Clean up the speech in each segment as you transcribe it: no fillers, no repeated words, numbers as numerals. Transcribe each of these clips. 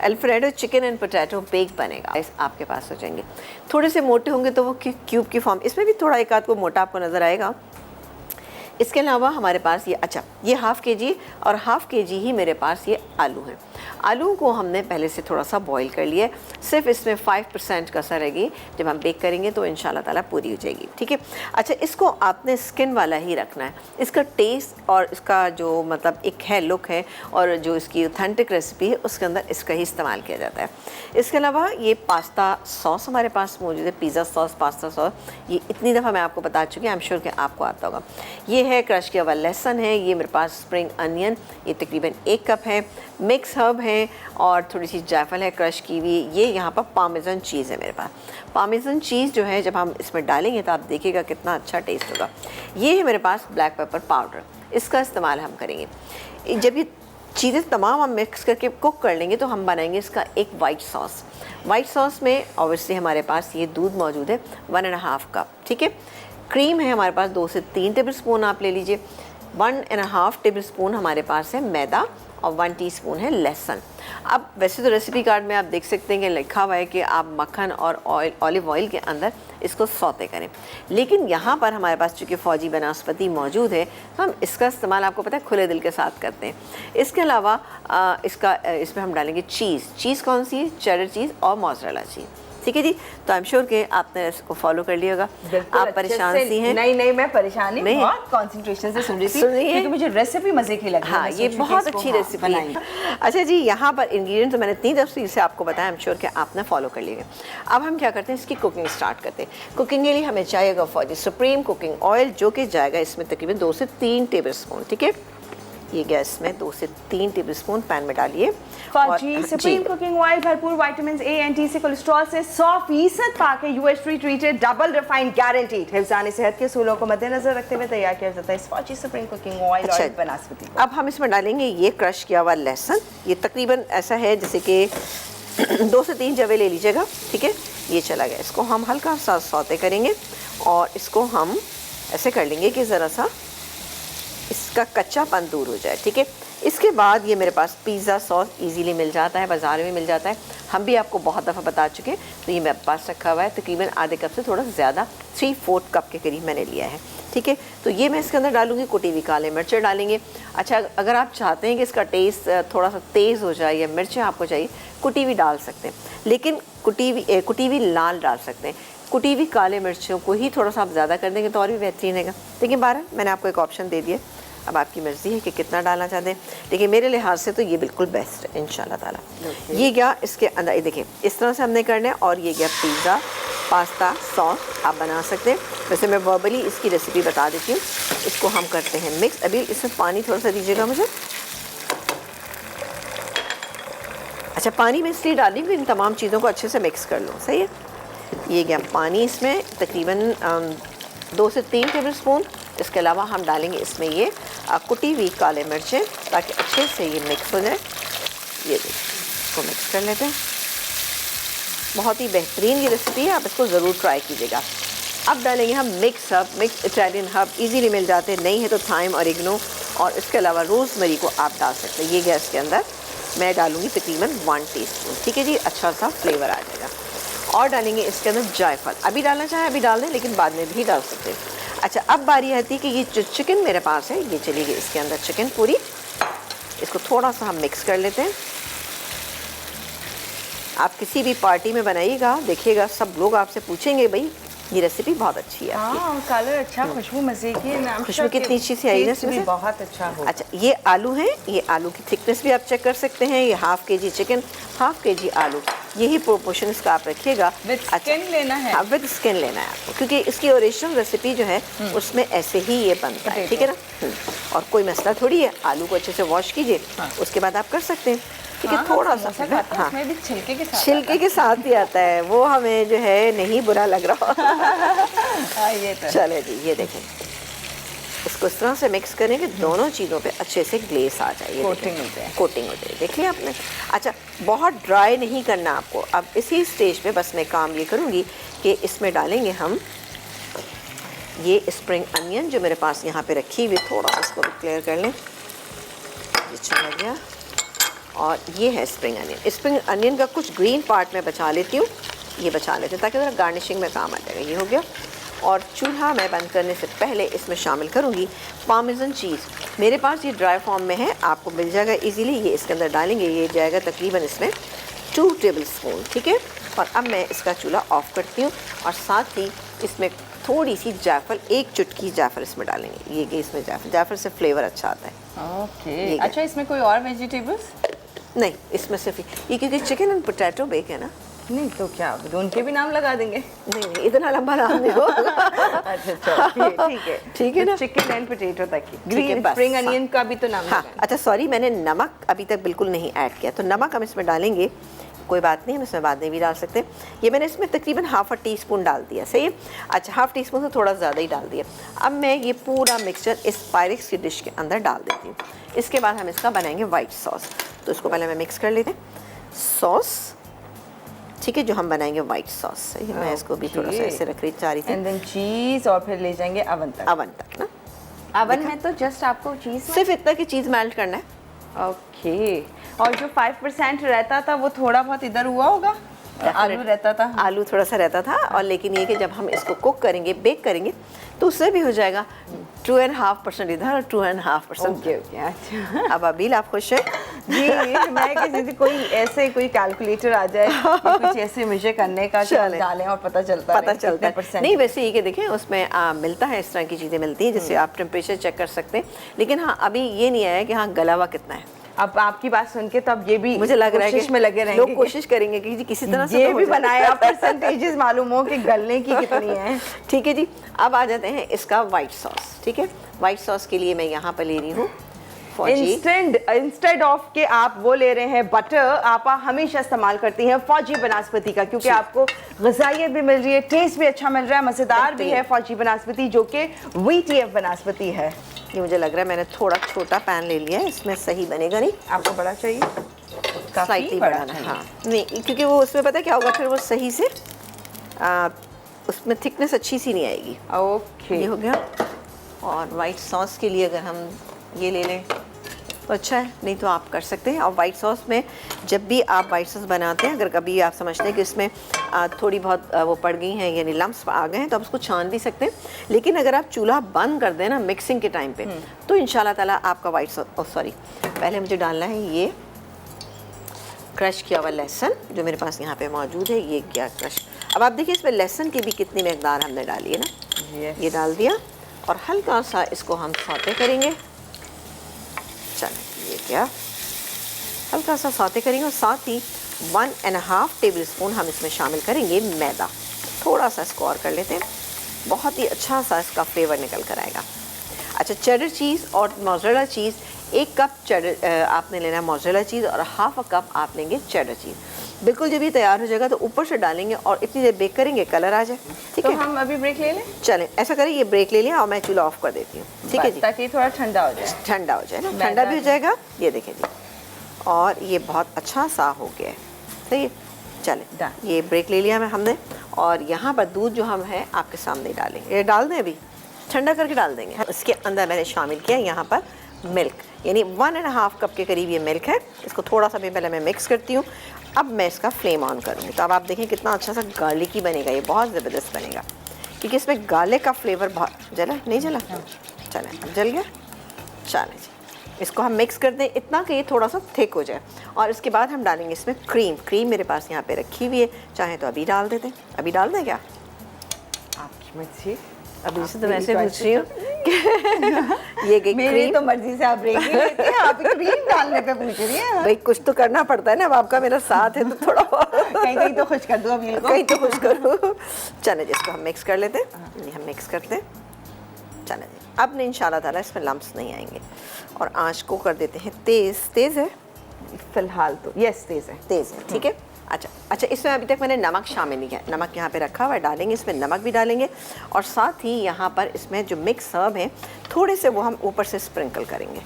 Alfredo chicken and potato bake बनेगा, आपके पास हो जाएंगे। थोड़े से मोटे होंगे तो वो क्यूब की फॉर्म, इसमें भी थोड़ा एक आध को मोटा आपको नज़र आएगा। इसके अलावा हमारे पास ये, अच्छा ये हाफ़ के जी और हाफ़ के जी ही मेरे पास ये आलू हैं। आलू को हमने पहले से थोड़ा सा बॉईल कर लिया, सिर्फ इसमें 5% कसर रहेगी, जब हम बेक करेंगे तो इंशाल्लाह ताला पूरी हो जाएगी, ठीक है। अच्छा, इसको आपने स्किन वाला ही रखना है। इसका टेस्ट और इसका जो मतलब एक है लुक है और जो इसकी ऑथेंटिक रेसिपी है उसके अंदर इसका ही इस्तेमाल किया जाता है। इसके अलावा ये पास्ता सॉस हमारे पास मौजूद है, पिज़्ज़ा सॉस, पास्ता सॉस, ये इतनी दफ़ा मैं आपको बता चुकी हूँ, आई एम श्योर कि आपको आता होगा। ये है क्रश किया हुआ लहसुन है, ये मेरे पास स्प्रिंग अनियन, ये तकरीबन 1 कप है, मिक्स हर्ब है और थोड़ी सी जायफल है क्रश की हुई। ये यहाँ पर पार्मेज़न चीज़ है मेरे पास। पार्मेज़न चीज़ जो है जब हम इसमें डालेंगे तो आप देखिएगा कितना अच्छा टेस्ट होगा। ये है मेरे पास ब्लैक पेपर पाउडर, इसका इस्तेमाल हम करेंगे। जब ये चीज़ें तमाम हम मिक्स करके कुक कर लेंगे तो हम बनाएंगे इसका एक वाइट सॉस। वाइट सॉस में ऑब्वियसली हमारे पास ये दूध मौजूद है 1.5 कप, ठीक है। क्रीम है हमारे पास 2 से 3 टेबल स्पून आप ले लीजिए। 1.5 टेबल स्पून हमारे पास है मैदा और 1 टीस्पून है लहसुन। अब वैसे तो रेसिपी कार्ड में आप देख सकते हैं कि लिखा हुआ है कि आप मक्खन और ऑलिव ऑयल के अंदर इसको सौते करें, लेकिन यहाँ पर हमारे पास चूँकि फ़ौजी बनास्पति मौजूद है तो हम इसका इस्तेमाल आपको पता है खुले दिल के साथ करते हैं। इसके अलावा इसमें हम डालेंगे चीज़ कौन सी है, चेडर चीज़ और मोज़रेला चीज़, ठीक है जी। तो आई एम श्योर कि आपने इसको फॉलो कर लिया होगा। आप परेशान सी हैं? नहीं, मैं परेशान नहीं, बहुत कंसंट्रेशन से सुन रही थी क्योंकि मुझे रेसिपी मज़े की लगी। हाँ, ये बहुत अच्छी रेसिपी है। अच्छा जी, यहाँ पर इंग्रेडिएंट्स तो मैंने इतनी तफसील से आपको बताया, आई एम श्योर कि आपने फॉलो कर लिया। अब हम क्या करते हैं, इसकी कुकिंग स्टार्ट करते हैं। कुकिंग के लिए हमें चाहिएगा फौजी सुप्रीम कुकिंग ऑयल, जो कि जाएगा इसमें तकरीबन 2 से 3 टेबल स्पून, ठीक है। ये गैस में 2 से 3 टेबल स्पून पैन में डालिए। फौजी सुप्रीम कुकिंग ऑयल भरपूर विटामिन ए एंड टी से कोलेस्ट्रॉल से 100% पाक है, US treated, double refined guaranteed. हिफ्ज़ान सेहत के असूलों को मद्देनजर रखते हुए तैयार किया जाता है फौजी सुप्रीम कुकिंग ऑयल। अच्छा, बनास्पति। अब हम इसमें डालेंगे ये क्रश किया हुआ लहसुन। ये तकरीबन ऐसा है जैसे कि 2 से 3 जवे ले लीजिएगा, ठीक है। ये चला गया, इसको हम हल्का सा सौते करेंगे और इसको हम ऐसे कर लेंगे कि ज़रा सा इसका कच्चापन दूर हो जाए, ठीक है। इसके बाद ये मेरे पास पिज़्ज़ा सॉस इजीली मिल जाता है, बाज़ार में मिल जाता है, हम भी आपको बहुत दफ़ा बता चुके हैं। तो ये मेरे पास रखा हुआ है, तकरीबन आधे कप से थोड़ा ज़्यादा, 3/4 कप के करीब मैंने लिया है, ठीक है। तो ये मैं इसके अंदर डालूँगी, कुटी हुई काले मिर्चें डालेंगे। अच्छा, अगर आप चाहते हैं कि इसका टेस्ट थोड़ा सा तेज़ हो जाए या मिर्चें आपको चाहिए, कुटी हुई डाल सकते हैं, लेकिन कुटी हुई लाल डाल सकते हैं। कुटी हुई काले मिर्चों को ही थोड़ा सा आप ज़्यादा कर देंगे तो और भी बेहतरीन रहेगा। देखिए 12 मैंने आपको एक ऑप्शन दे दिया, अब आपकी मर्ज़ी है कि कितना डालना चाहते हैं। देखिए मेरे लिहाज से तो ये बिल्कुल बेस्ट है इंशाल्लाह ताला। ये गया इसके अंदर, ये देखिए इस तरह से हमने करना है। और ये गया पिज़्ज़ा पास्ता सॉस, आप बना सकते हैं। वैसे मैं वर्बली इसकी रेसिपी बता देती हूँ। इसको हम करते हैं मिक्स। अभी इसमें पानी थोड़ा सा दीजिएगा मुझे। अच्छा, पानी में इसलिए डाली कि इन तमाम चीज़ों को अच्छे से मिक्स कर लूँ, सही है। ये गया पानी, इसमें तकरीबन 2 से 3 टेबल स्पून। इसके अलावा हम डालेंगे इसमें ये कुटी हुई काले मिर्चें, ताकि अच्छे से ये मिक्स हो जाए। ये देखिए, इसको मिक्स कर लेते हैं। बहुत ही बेहतरीन ये रेसिपी है, आप इसको ज़रूर ट्राई कीजिएगा। अब डालेंगे हम मिक्स इटालियन हर्ब, इजीली मिल जाते हैं, नहीं है तो थाइम, ऑरिगेनो और इसके अलावा रोज़मेरी को आप डाल सकते हैं। ये गैस के अंदर मैं डालूँगी तकरीबन 1 टीस्पून, ठीक है जी, अच्छा सा फ्लेवर आ जाएगा। और डालेंगे इसके अंदर जायफल, अभी डालना चाहे अभी डाल दें, लेकिन बाद में भी डाल सकते हैं। अच्छा, अब बारी आती है कि ये जो चिकन मेरे पास है, ये चली गई इसके अंदर चिकन पूरी। इसको थोड़ा सा हम मिक्स कर लेते हैं। आप किसी भी पार्टी में बनाइएगा, देखिएगा सब लोग आपसे पूछेंगे, भाई ये रेसिपी बहुत अच्छी है आपकी। हाँ, कलर अच्छा, खुशबू मज़े की है। खुशबू कितनी अच्छी सी आई है इसमें, बहुत अच्छा हो। अच्छा, ये आलू हैं, ये आलू की थिकनेस भी आप चेक कर सकते हैं। ये half KG chicken, half KG आलू, यही प्रोपोर्शन इसका आप रखिएगा। विद स्किन लेना है? हाँ, विद स्किन लेना है आपको, क्योंकि इसकी ओरिजिनल रेसिपी जो है उसमें ऐसे ही ये बनता है, ठीक है ना। और कोई मसला थोड़ी है, आलू को अच्छे से वॉश कीजिए, उसके बाद आप कर सकते हैं, ठीक है। थोड़ा सा हाँ, छिलके के साथ ही आता है, वो हमें जो है नहीं बुरा लग रहा। ये तो चले जी, ये देखें, इसको इस तरह से मिक्स करें कि दोनों चीज़ों पे अच्छे से ग्लेस आ जाए, कोटिंग हो जाए। देख लिया आपने। अच्छा, बहुत ड्राई नहीं करना आपको। अब इसी स्टेज पे बस मैं काम ये करूँगी कि इसमें डालेंगे हम ये स्प्रिंग अनियन जो मेरे पास यहाँ पे रखी हुई, थोड़ा इसको भी क्लियर कर लें। ये चला गया। और ये है स्प्रिंग अनियन। स्प्रिंग अनियन का कुछ ग्रीन पार्ट मैं बचा लेती हूँ, ये बचा लेते हैं ताकि ज़रा गार्निशिंग में काम आ जाएगा। ये हो गया। और चूल्हा मैं बंद करने से पहले इसमें शामिल करूँगी पार्मेसन चीज़। मेरे पास ये ड्राई फॉर्म में है, आपको मिल जाएगा इजीली। ये इसके अंदर डालेंगे, ये जाएगा तकरीबन इसमें 2 टेबल स्पून, ठीक है। और अब मैं इसका चूल्हा ऑफ करती हूँ और साथ ही इसमें थोड़ी सी जायफल, 1 चुटकी जायफल इसमें डालेंगे। ये कि इसमें जायफल से फ्लेवर अच्छा आता है। ओके, अच्छा इसमें कोई और वेजिटेबल्स? नहीं, इसमें सिर्फ ये, क्योंकि चिकन एंड पोटैटो बेक है ना। नहीं तो क्या उनके भी नाम लगा देंगे? नहीं, इतना लंबा नाम नहीं होगा। अच्छा ठीक है ना, चिकन एंड पोटैटो तक ही। ग्रीन स्प्रिंग अनियन का भी तो नाम हाँ। अच्छा सॉरी, मैंने नमक अभी तक बिल्कुल नहीं ऐड किया, तो नमक हम इसमें डालेंगे, कोई बात नहीं, हम इसमें बाद में भी डाल सकते हैं। ये मैंने इसमें तकरीबन ½ टीस्पून डाल दिया, सही है। अच्छा, ½ टीस्पून से थोड़ा ज़्यादा ही डाल दिया। अब मैं ये पूरा मिक्सचर इस पायरेक्स की डिश के अंदर डाल देती हूँ। इसके बाद हम इसका बनाएंगे वाइट सॉस। तो इसको पहले मैं मिक्स कर लेते हैं। सॉस, ठीक है, जो हम बनाएंगे वाइट सॉस। सही है, मैं इसको भी थोड़ा सा ऐसे रख रही चाह रही थी। एंड देन चीज़, और फिर ले जाएंगे अवन तक ना। अवन में तो जस्ट आपको चीज़ सिर्फ इतना कि चीज़ मेल्ट करना है। ओके, और जो 5% रहता था वो थोड़ा बहुत इधर हुआ होगा? आलू रहता था? आलू थोड़ा सा रहता था। और लेकिन ये कि जब हम इसको कुक करेंगे, बेक करेंगे, तो उससे भी हो जाएगा 2.5% इधर और 2.5%। ओके, अच्छा। अब अबील आप खुश हैं? जी, मैं किसी से कोई कैलकुलेटर आ जाए कुछ ऐसे मुझे करने का, डालें और पता चलता है। नहीं, वैसे ये कि देखें उसमें मिलता है, इस तरह की चीज़ें मिलती हैं जिससे आप टेम्परेचर चेक कर सकते हैं। लेकिन हाँ, अभी ये नहीं आया कि हाँ गला हुआ कितना है। अब आपकी बात सुन के तो अब ये भी मुझे लग रहा है कि में लगे रहेंगे, लोग कोशिश करेंगे कि किसी तरह से ये भी बनाए, आप परसेंटेजेस मालूम हो कि गलने की कितनी है। ठीक है जी, अब आ जाते हैं इसका वाइट सॉस। ठीक है, वाइट सॉस के लिए मैं यहाँ पर ले रही हूँ इंस्टेड ऑफ के आप वो ले रहे हैं बटर, आप हमेशा इस्तेमाल करती हैं फौजी बनास्पति का, क्योंकि आपको ग़िज़ाइयत भी मिल रही है, टेस्ट भी अच्छा मिल रहा है, मज़ेदार भी है फौजी बनास्पति, जो कि VTF बनास्पति है। ये मुझे लग रहा है मैंने थोड़ा छोटा पैन ले लिया है, इसमें सही बनेगा नहीं। आपको बड़ा चाहिए? स्लाइटली बड़ा ना, हाँ नहीं, क्योंकि वो उसमें पता है क्या होगा, फिर वो सही से उसमें थिकनेस अच्छी सी नहीं आएगी। ओके, ये हो गया। और वाइट सॉस के लिए अगर हम ये ले लें तो अच्छा है, नहीं तो आप कर सकते हैं। और वाइट सॉस में जब भी आप वाइट सॉस बनाते हैं, अगर कभी आप समझते हैं कि इसमें थोड़ी बहुत वो पड़ गई हैं, यानी लम्स आ गए हैं, तो आप उसको छान भी सकते हैं। लेकिन अगर आप चूल्हा बंद कर दें ना मिक्सिंग के टाइम पे, तो इंशाल्लाह ताला आपका वाइट सॉस, सॉरी पहले मुझे डालना है ये क्रश किया हुआ लहसुन जो मेरे पास यहाँ पे मौजूद है, ये किया क्रश। अब आप देखिए इसमें लहसुन की भी कितनी मकदार हमने डाली है ना। ये डाल दिया और हल्का सा इसको हम सौते करेंगे। चलो ये क्या, हल्का सा सौते करेंगे। और साथ ही 1.5 टेबल स्पून हम इसमें शामिल करेंगे मैदा। थोड़ा सा इसको और कर लेते हैं, बहुत ही अच्छा सा इसका फ्लेवर निकल कर आएगा। अच्छा, चेडर चीज़ और मोज़रेला चीज़, 1 कप चेडर आपने लेना है मोज़रेला चीज़, और ½ कप आप लेंगे चेडर चीज़। बिल्कुल जब ये तैयार हो जाएगा तो ऊपर से डालेंगे और इतनी देर बेक करेंगे कलर आ जाए। ठीक है, तो हम अभी ब्रेक ले लें? चलें ऐसा करें, ये ब्रेक ले लें और मैं चूल्हा ऑफ कर देती हूँ। ठीक है जी, ताकि थोड़ा ठंडा हो जाए। ठंडा हो जाए ना, ठंडा भी हो जाएगा। ये देखें जी, और ये बहुत अच्छा सा हो गया है। सही है, चलें ये ब्रेक ले लिया हमने। और यहाँ पर दूध जो हम है आपके सामने डालेंगे, ये डाल दें, अभी ठंडा करके डाल देंगे। इसके अंदर मैंने शामिल किया यहाँ पर मिल्क, यानी 1.5 कप के करीब ये मिल्क है। इसको थोड़ा सा भी पहले मैं मिक्स करती हूँ। अब मैं इसका फ्लेम ऑन करूँगी, तो अब आप देखें कितना अच्छा सा गार्लिकी बनेगा, ये बहुत ज़बरदस्त बनेगा, क्योंकि इसमें गार्लिक का फ्लेवर बहुत जला नहीं जला, चलें अब जल गया। चलें जी, इसको हम मिक्स कर दें इतना कि ये थोड़ा सा थिक हो जाए। और इसके बाद हम डालेंगे इसमें क्रीम मेरे पास यहाँ पे रखी हुई है, चाहे तो अभी डाल देते हैं। अभी डाल दें क्या? आपकी मर्जी। अभी से तो वैसे पूछ रही हूँ। ये मेरी तो मर्जी से आप ब्रेक ही लेते हैं, आप क्रीम डालने पे पूछ रही हैं। भाई कुछ तो करना पड़ता है ना, अब आपका मेरा साथ है तो थोड़ा कहीं तो खुश कर दो अभी को, कहीं तो खुश करो। चले जिसको हम मिक्स कर लेते हैं, हम मिक्स करते हैं। चले जी, अब इंशाल्लाह ताला इसमें लम्स नहीं आएंगे। और आँच को कर देते हैं तेज़ है फिलहाल तो, यस तेज़ है। ठीक है। अच्छा, इसमें अभी तक मैंने नमक शामिल नहीं किया, नमक यहाँ पे रखा हुआ है, डालेंगे इसमें, नमक भी डालेंगे। और साथ ही यहाँ पर इसमें जो मिक्स हर्ब हैं थोड़े से वो हम ऊपर से स्प्रिंकल करेंगे।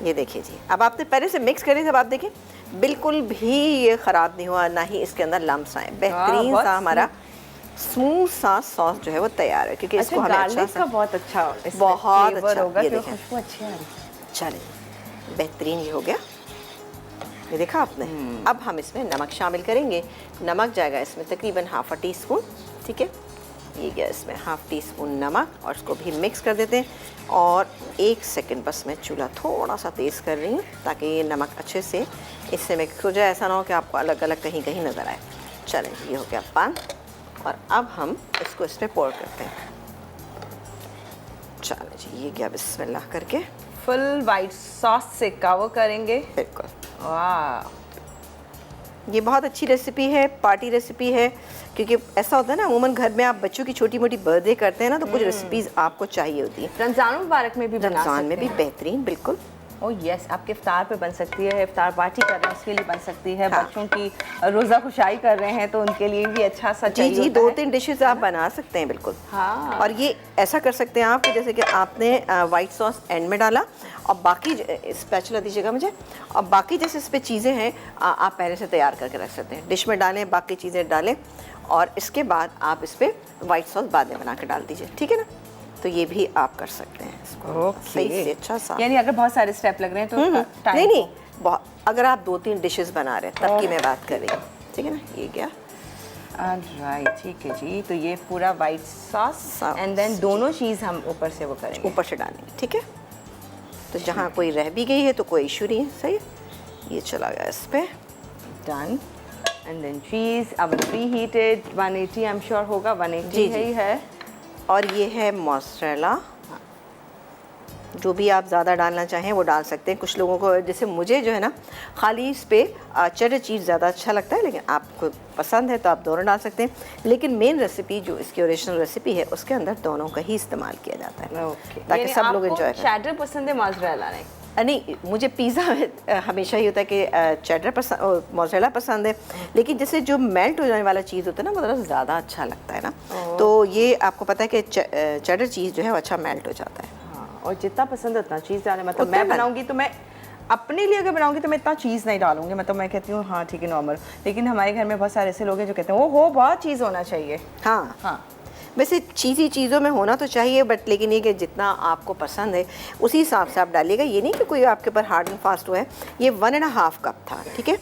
ये देखिए जी, अब आपने पहले से मिक्स करें, जब आप देखें बिल्कुल भी ये ख़राब नहीं हुआ, ना ही इसके अंदर लम्स आए, बेहतरीन सा हमारा स्मूथ सा सॉस जो है वो तैयार है। क्योंकि इसको हमें अच्छा सा, बहुत अच्छा होगा, ये देखें, चलिए बेहतरीन ये हो गया। ये देखा आपने। अब हम इसमें नमक शामिल करेंगे। नमक जाएगा इसमें तकरीबन ½ टीस्पून, ठीक है। ये गया इसमें ½ टीस्पून नमक और इसको भी मिक्स कर देते हैं। और 1 सेकंड बस मैं चूल्हा थोड़ा सा तेज़ कर रही हूँ ताकि ये नमक अच्छे से इससे मिक्स हो जाए, ऐसा ना हो कि आपको अलग अलग कहीं कहीं नज़र आए। चलें, ये हो गया पान और अब हम इसको इसमें पोर करते हैं। चलें जी, ये गया बिस्मिल्लाह करके फुल वाइट सॉस से कवर करेंगे। बिल्कुल। वाह, ये बहुत अच्छी रेसिपी है, पार्टी रेसिपी है, क्योंकि ऐसा होता है ना अमूमन घर में आप बच्चों की छोटी मोटी बर्थडे करते हैं ना, तो कुछ रेसिपीज़ आपको चाहिए होती है। रमज़ान मुबारक में भी बना सकते हैं। रमज़ान में भी बेहतरीन, बिल्कुल। ओह यस, आपके इफ्तार पे बन सकती है, इफ्तार पार्टी कर रहे हैं उसके लिए बन सकती है, हाँ। बच्चों की रोज़ा खुशाई कर रहे हैं तो उनके लिए भी अच्छा सा जी चाहिए जी, होता 2-3 डिशेस आप बना सकते हैं, बिल्कुल। हाँ। और ये ऐसा कर सकते हैं आप कि जैसे कि आपने वाइट सॉस एंड में डाला और बाकी स्पैचुला दीजिएगा मुझे, और बाकी जैसे इस पर चीज़ें हैं आप पहले से तैयार करके रख सकते हैं। डिश में डालें, बाकी चीज़ें डालें और इसके बाद आप इस पर वाइट सॉस बाद में बना के डाल दीजिए, ठीक है ना। तो ये भी आप कर सकते हैं इसको सही से अच्छा सा। यानी अगर बहुत सारे स्टेप लग रहे हैं तो टाइम नहीं नहीं, बहुत, अगर आप 2-3 डिशेस बना रहे हैं तब की मैं बात कर रही हूँ, ठीक है ना। ये गया राइट, ठीक है जी। तो ये पूरा वाइट सॉस एंड देन दोनों चीज़ हम ऊपर से वो करेंगे, ऊपर से डालेंगे, ठीक है। तो जहाँ कोई रह भी गई है तो कोई इशू नहीं है, सही है। ये चला गया इस पर, डन। एंड देन चीज़ अब pre heated 180 I am sure होगा, 180 जी, जी। ही है। और ये है मोज़रेला। जो भी आप ज़्यादा डालना चाहें वो डाल सकते हैं। कुछ लोगों को, जैसे मुझे जो है ना, खाली इस पर चेडर चीज़ ज़्यादा अच्छा लगता है, लेकिन आपको पसंद है तो आप दोनों डाल सकते हैं। लेकिन मेन रेसिपी जो इसकी ओरिजिनल रेसिपी है उसके अंदर दोनों का ही इस्तेमाल किया जाता है, ओके, ताकि सब लोग एंजॉय करें। चेडर पसंद है, मोज़रेला नहीं? नहीं, मुझे पिज़्ज़ा हमेशा ही होता है कि चेडर पसंद, मोज़रेला पसंद है, लेकिन जैसे जो मेल्ट हो जाने वाला चीज़ होता है ना वो ज़रा ज़्यादा अच्छा लगता है ना। तो ये आपको पता है कि चेडर चीज़ जो है वो अच्छा मेल्ट हो जाता है। हाँ, और जितना पसंद है उतना चीज़ डालें। मतलब उतना मैं बनाऊंगी तो मैं अपने लिए अगर बनाऊंगी तो मैं इतना चीज़ नहीं डालूंगी, मतलब मैं कहती हूँ हाँ ठीक है नॉर्मल। लेकिन हमारे घर में बहुत सारे ऐसे लोग हैं जो कहते हैं वो बहुत चीज़ होना चाहिए। हाँ हाँ, वैसे चीज़ी चीज़ों में होना तो चाहिए, बट लेकिन ये कि जितना आपको पसंद है उसी हिसाब से आप डालिएगा। ये नहीं कि कोई आपके ऊपर हार्ड एंड फास्ट हुआ है। ये 1.5 कप था, ठीक है।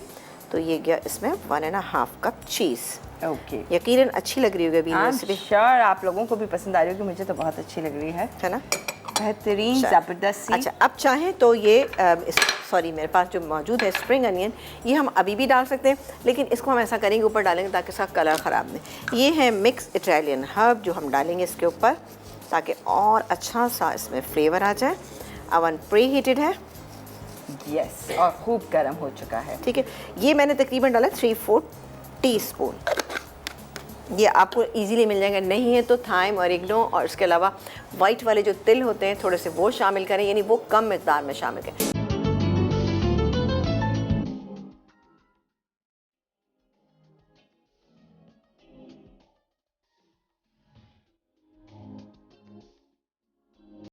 तो ये गया इसमें 1.5 कप चीज़। ओके, यकीनन अच्छी लग रही होगी अभी रेसिपी, श्योर आप लोगों को भी पसंद आ रही होगी, मुझे तो बहुत अच्छी लग रही है ना। बेहतरीन, ज़बरदस्त सी। अच्छा, अब चाहें तो ये सॉरी, मेरे पास जो मौजूद है स्प्रिंग अनियन, ये हम अभी भी डाल सकते हैं, लेकिन इसको हम ऐसा करेंगे ऊपर डालेंगे ताकि इसका कलर ख़राब नहीं। ये है मिक्स इटालियन हर्ब जो हम डालेंगे इसके ऊपर ताकि और अच्छा सा इसमें फ्लेवर आ जाए। अवन प्री हीटेड है, यस, और खूब गर्म हो चुका है, ठीक है। ये मैंने तकरीबन डाला 3/4 टीस्पून। ये आपको इजीली मिल जाएगा, नहीं है तो थाइम और इग्नो और इसके अलावा वाइट वाले जो तिल होते हैं थोड़े से वो शामिल करें, यानी वो कम मिकदार में शामिल करें।